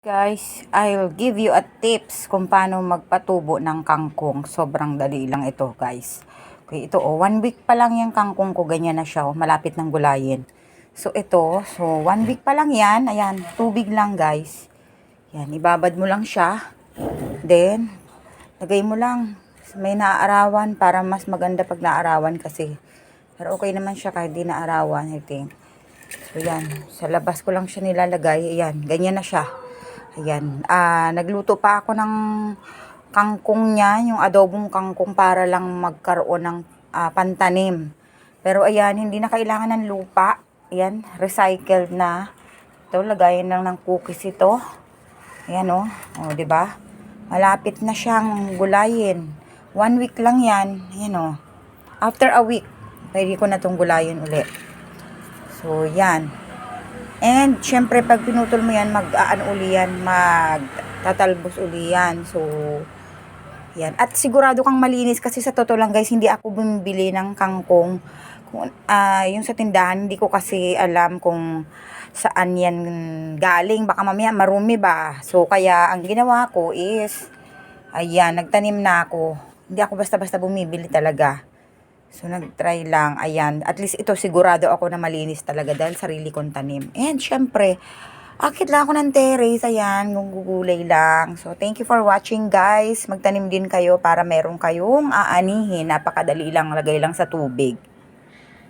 Guys, I'll give you a tips kung paano magpatubo ng kangkong. Sobrang dali lang ito, guys. Okay, ito 1 week pa lang yung kangkong ko, ganyan na siya, malapit ng gulayin. So 1 week pa lang yan. Ayan, tubig lang, guys. Yan, ibabad mo lang siya. Then, lagay mo lang. May naaarawan para mas maganda pag naarawan kasi. Pero okay naman siya kahit di naarawan, I think. So yan, sa labas ko lang siya nilalagay. Ayan, ganyan na siya. Ayan, nagluto pa ako ng kangkong niya, yung adobong kangkong para lang magkaroon ng pantanim. Pero ayan, hindi na kailangan ng lupa. Ayan, recycled na. Ito, lagayin lang ng cookies ito. Ayan o, oh, 'di ba? Malapit na siyang gulayin. 1 week lang 'yan. Ayan o. After a week, pwede ko na 'tong gulayin uli. So, yan. And, syempre, pag pinutol mo yan, mag-aano uli yan, magtatalbos uli yan. So, yan. At sigurado kang malinis kasi sa totoo lang, guys, hindi ako bumibili ng kangkong. Yung sa tindahan, hindi ko kasi alam kung saan yan galing. Baka mamaya marumi ba. So, kaya ang ginawa ko is, ayan, nagtanim na ako. Hindi ako basta-basta bumibili talaga. So, nag-try lang. Ayan. At least ito, sigurado ako na malinis talaga dahil sarili kong tanim. And, syempre, akit lang ako ng terrace. Ayan, gugulay lang. So, thank you for watching, guys. Magtanim din kayo para meron kayong aanihin. Napakadali lang. Lagay lang sa tubig.